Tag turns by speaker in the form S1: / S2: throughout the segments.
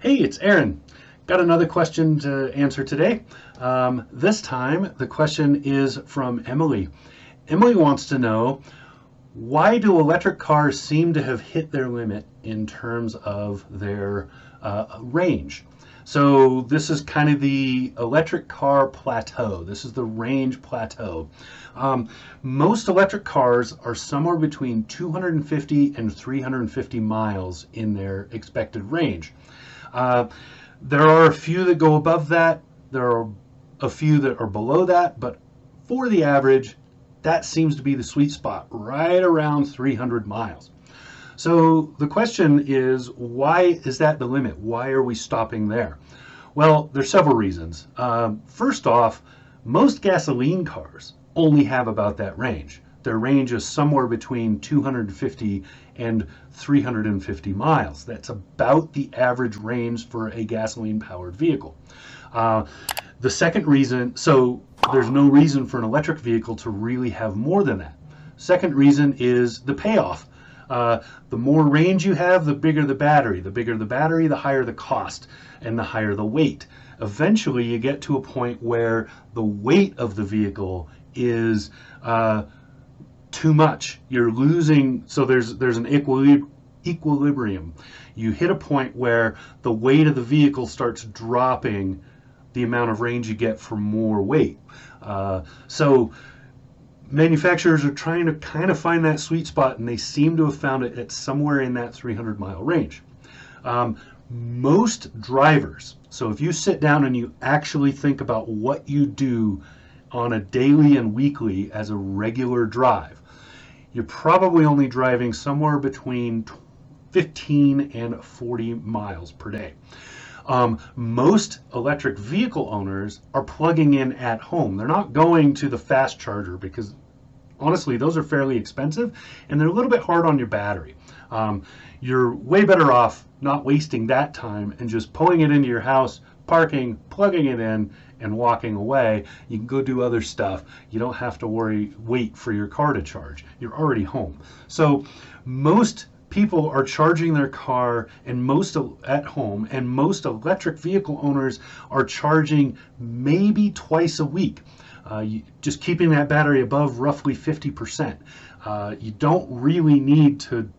S1: Hey, it's Aaron. Got another question to answer today. This time, the question is from Emily. Emily wants to know, why do electric cars seem to have hit their limit in terms of their range? So this is kind of the electric car plateau. This is the range plateau. Um, Most electric cars are somewhere between 250 and 350 miles in their expected range. Uh, there are a few that go above that. There are a few that are below that, but for the average, that seems to be the sweet spot, right around 300 miles. So the question is, why is that the limit? Why are we stopping there? Well, there's several reasons. First off, most gasoline cars only have about that range. Their range is somewhere between 250 and 350 miles. That's about the average range for a gasoline-powered vehicle. Uh, the second reason, so there's no reason for an electric vehicle to really have more than that. Second reason is the payoff. The more range you have, the bigger the battery. The bigger the battery, the higher the cost and the higher the weight. Eventually, you get to a point where the weight of the vehicle is too much. You're losing, so there's an equilibrium. You hit a point where the weight of the vehicle starts dropping the amount of range you get for more weight. So manufacturers are trying to kind of find that sweet spot, and they seem to have found it at somewhere in that 300-mile range. Most drivers, so if you sit down and you actually think about what you do on a daily and weekly as a regular drive, you're probably only driving somewhere between 15 and 40 miles per day. Most electric vehicle owners are plugging in at home. They're not going to the fast charger because honestly, those are fairly expensive and they're a little bit hard on your battery. You're way better off not wasting that time and just pulling it into your house, parking, plugging it in, and walking away. You can go do other stuff. You don't have to wait for your car to charge. You're already home. So most people are charging their car and most at home, and most electric vehicle owners are charging maybe twice a week. Just keeping that battery above roughly 50%. You don't really need to,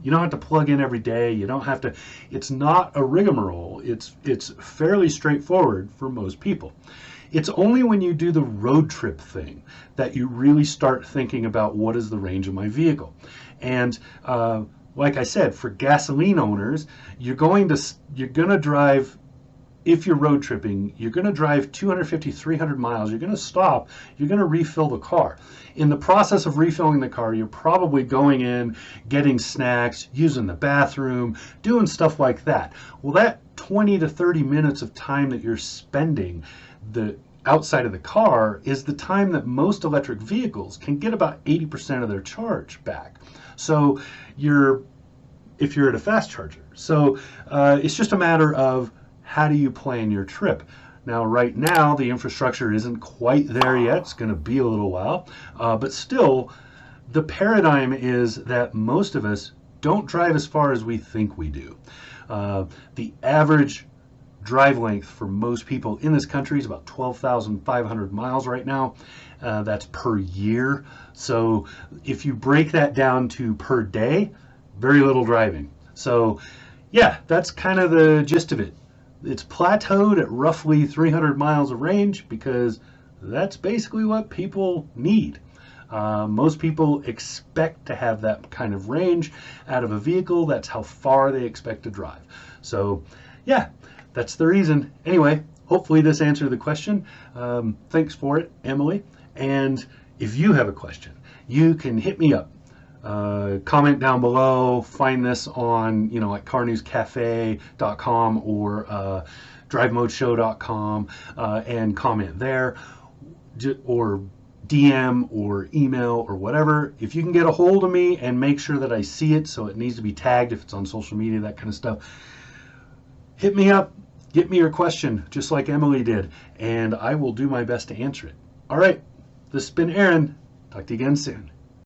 S1: you don't have to plug in every day. You don't have to, it's not a rigmarole. It's fairly straightforward for most people. It's only when you do the road trip thing that you really start thinking about what is the range of my vehicle. And like I said, for gasoline owners, you're going to drive, if you're road tripping, you're going to drive 250, 300 miles. You're going to stop. You're going to refill the car. In the process of refilling the car, you're probably going in, getting snacks, using the bathroom, doing stuff like that. Well, that 20 to 30 minutes of time that you're spending outside of the car is the time that most electric vehicles can get about 80% of their charge back. So if you're at a fast charger. So it's just a matter of how do you plan your trip. Now, right now, the infrastructure isn't quite there yet. It's going to be a little while. But still, the paradigm is that most of us don't drive as far as we think we do. The average drive length for most people in this country is about 12,500 miles right now. That's per year. So if you break that down to per day, very little driving. So yeah, that's kind of the gist of it. It's plateaued at roughly 300 miles of range because that's basically what people need. Most people expect to have that kind of range out of a vehicle. That's how far they expect to drive. So yeah, that's the reason. Anyway, hopefully this answered the question. Thanks for it, Emily. And if you have a question, you can hit me up. Comment down below. Find this on, at carnewscafe.com or drivemodeshow.com and comment there, or DM or email or whatever. If you can get a hold of me and make sure that I see it, so it needs to be tagged if it's on social media, that kind of stuff, hit me up. Get me your question, just like Emily did, and I will do my best to answer it. All right, this has been Aaron. Talk to you again soon.